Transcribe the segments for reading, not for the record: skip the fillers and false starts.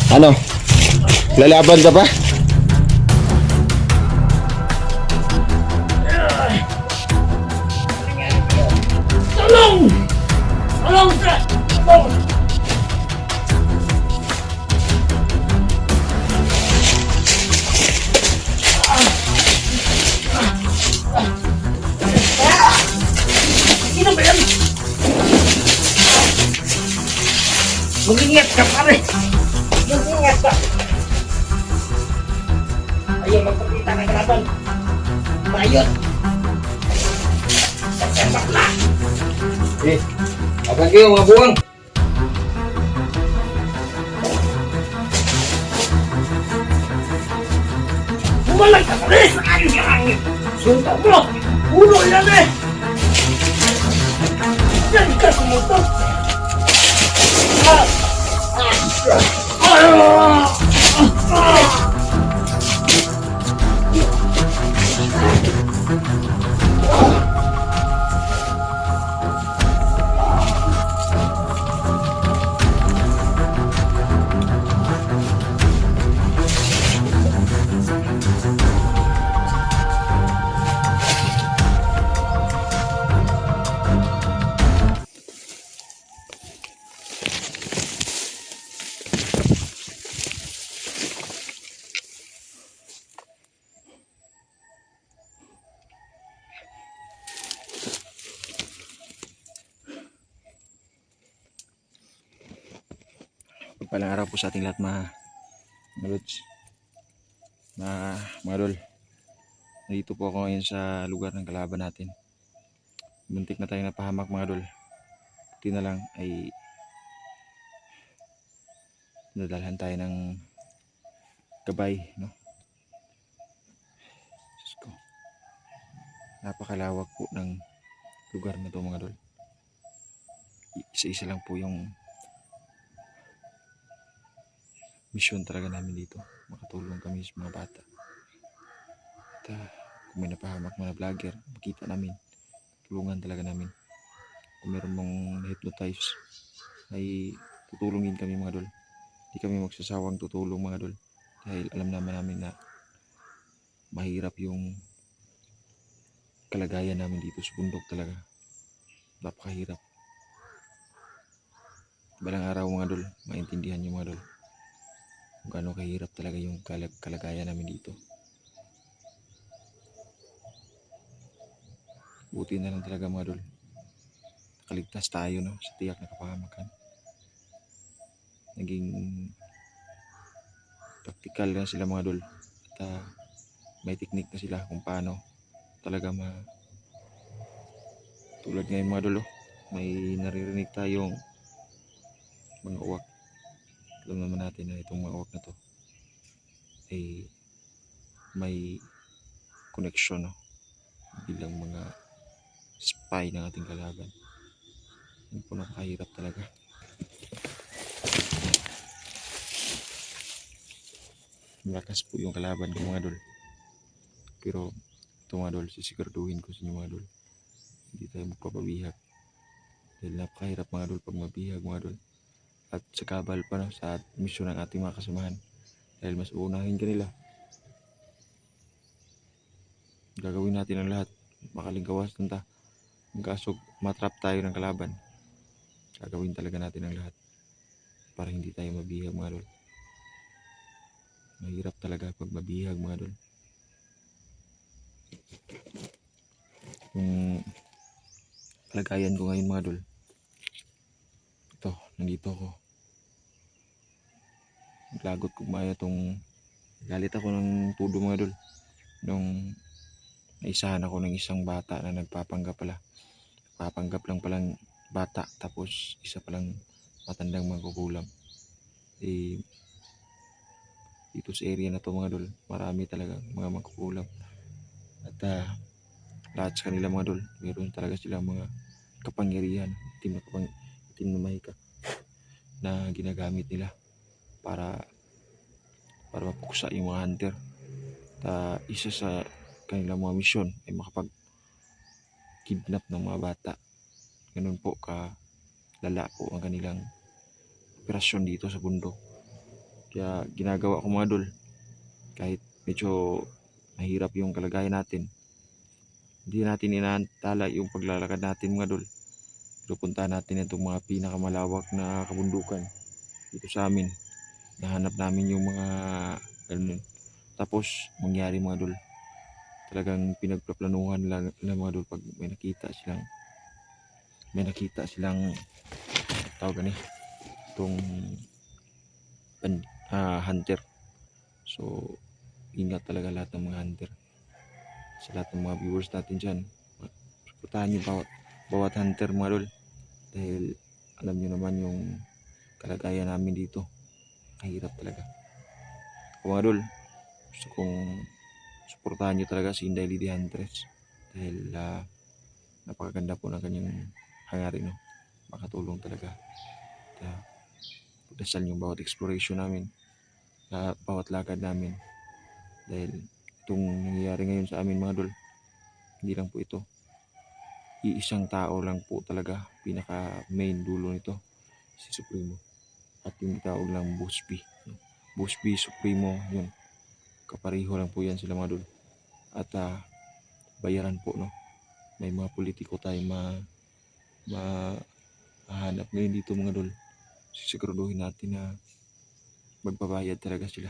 Ano? Lalaban ka pa? Tulong! Tulong, sir! Tulong! Sino ba yan? Mag-ingat ka, pare! Mag-ingat ka! Ayaw magpakita ng kalaban. Bayot! Sasembak na! Abang kayo mga buwang. Bumalag ka, pare! Saan ka hangin? Sunta mo! Ulo yan eh! Yan ka sumutok! Pagpalang araw po sa ating lahat mga lods. Mga dol. Nandito po ako ngayon sa lugar ng kalaban natin. Muntik na tayo napahamak mga dol. Buti na lang ay nadalhan tayo ng gabay, no? Diyos ko. Napakalawak po ng lugar na to mga dol. Isa-isa lang po yung mission talaga namin dito. Makatulong kami sa mga bata. At kung may napahamak mga vlogger, makita namin. Tulungan talaga namin. Kung meron mong hypnotize, ay tutulungin kami mga dol. Hindi kami magsasawang tutulong mga dol. Dahil alam namin na mahirap yung kalagayan namin dito sa bundok talaga. Napakahirap. Balang araw mga dol, maintindihan nyo mga dol kung gaano kahirap talaga yung kalagayan namin dito. Buti na lang talaga mga dol, nakaligtas tayo, no, sa tiyak na kapahamakan. Naging practical na sila mga dol. At may technique na sila kung paano talaga tulad ngayon mga dol, may naririnig tayong mga uwak. Alam naman natin na itong mga uwak na to ay may connection, no, bilang mga spy ng ating kalaban. Yun po, nakahirap talaga. Malakas po yung kalaban ko mga dol. Pero ito mga dol, sisiguraduhin ko sa inyo mga dol, hindi tayo magpapabihag. Dahil napakahirap mga dol pag mabihag mga dol. At sa kabal pa, no, sa misyon ng ating mga kasamahan. Dahil mas uunahin ka nila. Gagawin natin ang lahat. Makalingkawas nanta. Kaso matrap tayo ng kalaban. Gagawin talaga natin ang lahat para hindi tayo mabihag mga dol. Mahirap talaga pag mabihag mga dol. Yung kalagayan ko ngayon mga dol, ito, nandito ako. Naglagot ko maya tong galit ako ng tudo mga dol nung naisahan ako ng isang bata na nagpapanggap lang palang bata, tapos isa palang matandang mangkukulam. Dito sa area na to mga dol, marami talaga mga mangkukulam. At lahat sa kanila mga dol, meron talaga silang mga kapangyarihan, itim na mahika na ginagamit nila para mapuksa yung mga hunter. At isa sa kanilang mga misyon ay makapag-kidnap ng mga bata. Ganun po ka lala po ang kanilang operasyon dito sa bundok. Kaya ginagawa ko mga idol, kahit medyo mahirap yung kalagayan natin, hindi natin inaantala yung paglalakad natin mga idol. Pupuntahan natin itong mga pinakamalawak na kabundukan dito sa amin. Nahanap namin yung mga ganun. Tapos mangyari mga idol, talagang pinagpaplanuhan lang ng mga idol pag may nakita silang tawag ni itong hunter. So ingat talaga lahat ng mga hunter. Sa lahat ng mga viewers natin dyan, putahan nyo bawat hunter mga idol, dahil alam nyo naman yung kalagayan namin dito, mahirap talaga. Mga idol, gusto kong suportahan nyo talaga si Inday Lady Huntress, dahil napakaganda po ng kanyang hangarin, no? Makatulong talaga. Pagdasal yung bawat exploration namin, bawat lakad namin, dahil itong nangyayari ngayon sa amin mga idol, hindi lang po ito, iisang tao lang po talaga pinaka main dulo nito, si Supremo, at yung tawag lang Boss B Supremo, yun, kapareho lang po yan sila mga idol. At bayaran po, no, may mga politiko tayo mahanap ngayon dito mga idol. Siguraduhin natin na magbabayad talaga sila.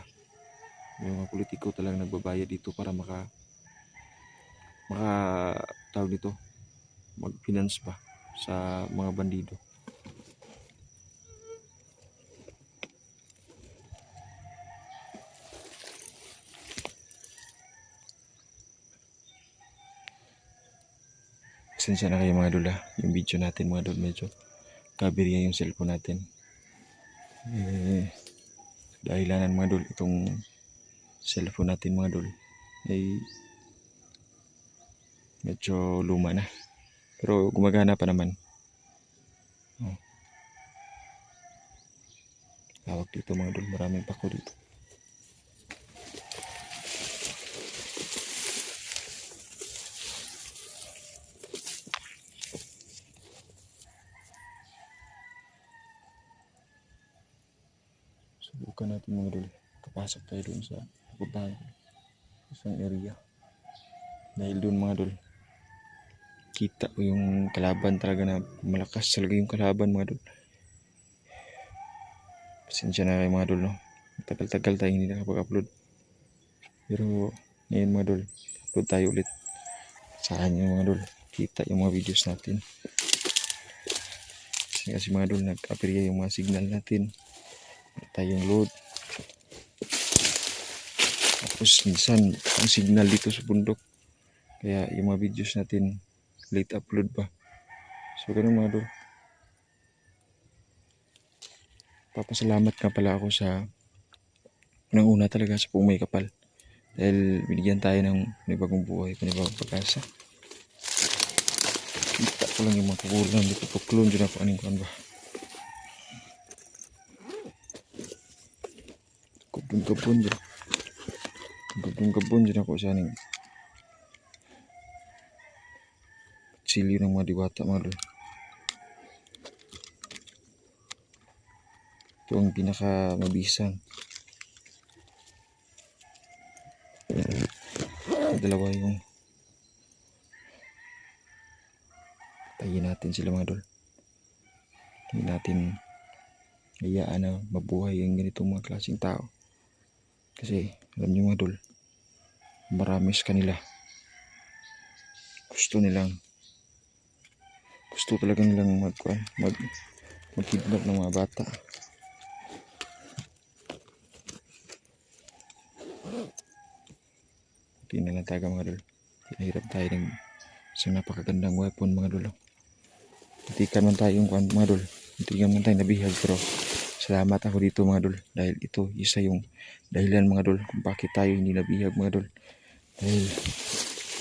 May mga politiko talagang nagbabayad dito para maka tawag dito, mag-finance pa sa mga bandido. Pasensya na kayo mga idol, yung video natin mga idol, medyo kabirya yung cellphone natin. Dahilanan mga idol, itong cellphone natin mga idol ay medyo luma na, pero gumagana pa naman. Tawag dito mga idol, maraming pako dito. Subukan natin mga idol, kapasok tayo dun sa pupuntahan, isang area, dahil dun mga idol kita ko yung kalaban talaga, na malakas talaga yung kalaban mga idol. Pasensya na kayo mga idol, no, tagal-tagal tayo hindi nakapag-upload, pero ngayon mga idol, upload tayo ulit. Saan yung mga idol, kita yung mga videos natin, kasi mga idol nag-aperya yung mga signal natin, tayong load. Tapos minsan ang signal dito sa bundok, kaya yung mga videos natin late upload pa. So ganun mga idol. Papasalamat nga pala ako sa unang-una talaga sa Pong May Kapal, dahil binigyan tayo ng panibagong buhay, panibagong pag-asa. Kita ko lang yung mga kukulang dito, puklon dyan ako aning kuhan ba, gabon dyan ako sa aning sili ng mga diwata mga idol. Ito ang pinaka mabisang, dalawa yung tayin natin sila mga idol. Hindi natin hayaan na mabuhay yung ganitong mga klaseng tao, kasi alam nyo mga idol, marami sa kanila gusto talaga nilang mag-kidnap ng mga bata. Hindi na lang taga mga idol, hinahirap tayo ng isang napakagandang weapon mga idol. Hitikan man tayong kuhan mga idol, hitikan man tayong nabihag, pero salamat ako dito mga idol, dahil ito isa yung dahilan mga idol kung bakit tayo hindi nabihag mga idol, dahil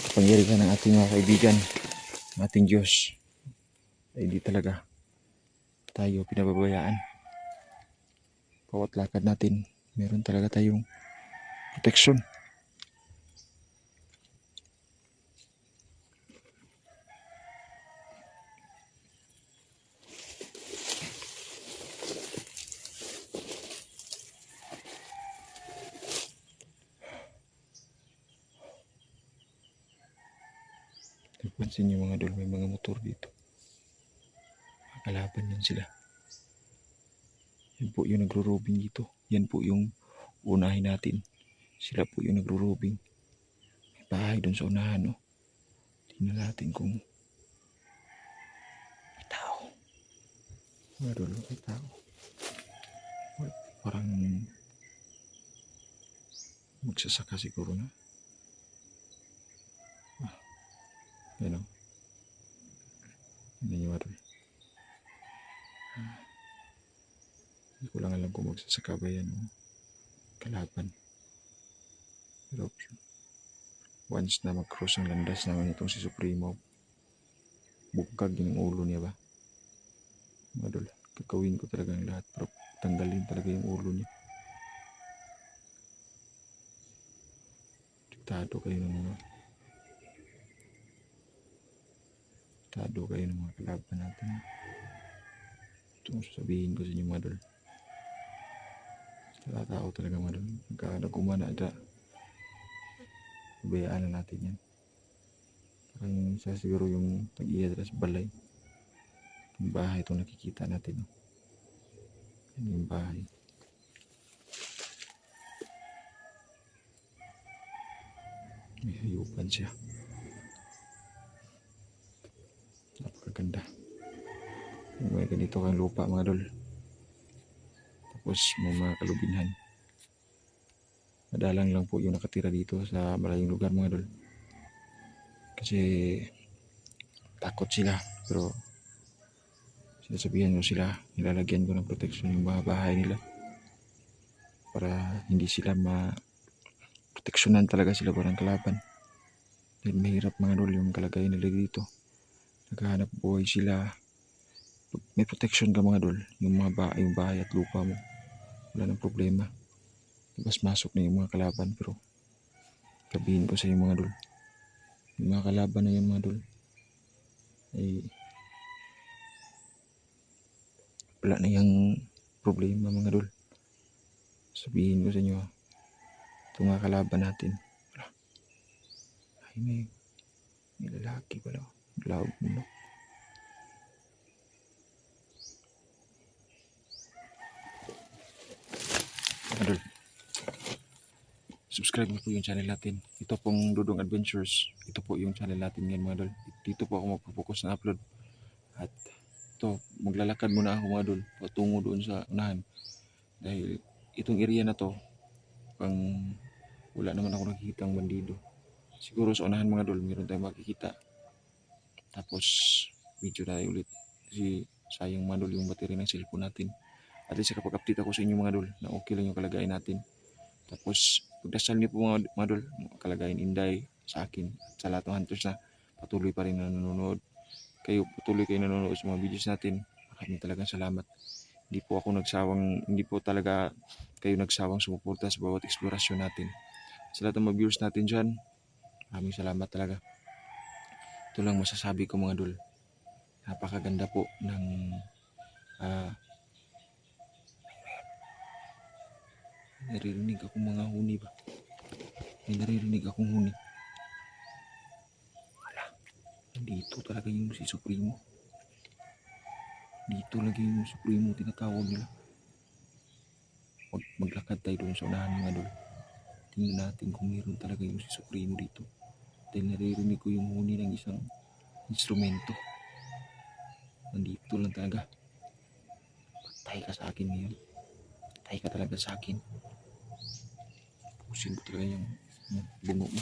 kapangyarihan ng ating mga kaibigan, ng ating Diyos, ay hindi talaga tayo pinababayaan. Bawat lakad natin, meron talaga tayong proteksyon. Napansin niyo mga idol, may mga motor dito. Kalaban yan sila. Yan po yung nagro-robing dito. Yan po yung unahin natin. Sila po yung nagro-robing. May bahay dun sa unahan, oh. Tingnan natin kung may tao. Mga idol, may tao. Parang magsasaka siguro na. Yan o. Hindi nyo matay. Hindi ko lang alam kung magsasaka ba yan o kalaban. Pero once na mag-cross ang landas naman itong si Supremo, bukag yung ulo niya ba? Madol, kakawin ko talaga ang lahat pero tanggalin talaga yung ulo niya. Tado kayo ng mga kalaban natin. Ito ang sasabihin ko sa inyo mga dol. Tao talaga mga dol. Nagkumana ada. Bayaan na natin yan. Parang isa siguro yung nag-i-address balay. Yung bahay itong nakikita natin. No? Yan yung bahay. May hayupan siya. Napakaganda. May ganito kang lupa mga dol. Tapos may mga kalubinhan. Madalang lang po yung nakatira dito sa malayong lugar mga dol. Kasi takot sila. Pero sinasabihan ko sila, nilalagyan ko ng protection yung mga bahay nila. Para hindi sila proteksyonan talaga sila parang kalaban. Dahil mahirap mga dol yung kalagayan nila dito. Naghahanap buhay sila. May protection ka mga dol. Yung bahay at lupa mo. Wala nang problema. Labas masok na yung mga kalaban. Pero sabihin ko sa yung mga dol. Yung mga kalaban na yung mga dol. Ay wala na yung problema mga dol. Sabihin ko sa inyo. Ito mga kalaban natin. Wala. Ay may lalaki pala. Laog mo. Idol, subscribe niyo po yung channel natin. Ito pong Dudong Adventures. Ito po yung channel natin ngayon mga idol. Dito po ako magpo-focus na upload. At ito, maglalakad muna ako mga idol patungo doon sa unahan. Dahil itong area na to, pang wala naman ako nakikita ang bandido. Siguro sa unahan mga idol, meron tayong makikita. Tapos video tayo ulit. Kasi sayang mga idol yung battery ng cellphone natin. At least kapag-update ako sa inyo mga dol na okay lang yung kalagayan natin. Tapos pagdasal niyo po mga dol, kalagayan inday sa akin at sa lahat ng hunters na patuloy pa rin na nanonood. Patuloy kayo nanonood sa mga videos natin. Maraming talagang salamat. Hindi po talaga kayo nagsawang sumuporta sa bawat eksplorasyon natin. Sa lahat ng mga viewers natin dyan, maraming salamat talaga. Ito lang masasabi ko mga dol. Napakaganda po ng naririnig akong mga huni ba? May naririnig akong huni. Wala. Dito talaga yung si Supremo. Dito lagi yung Supremo tinatawag nila. Maglakad tayo doon sa unahan mga dol. Tingnan natin kung meron talaga yung si Supremo dito. Dahil naririnig ko yung huni ng isang instrumento. Nandito lang talaga. Patay ka sa akin ngayon. Patay ka talaga sa akin. Pusin ko talaga yung bungo mo.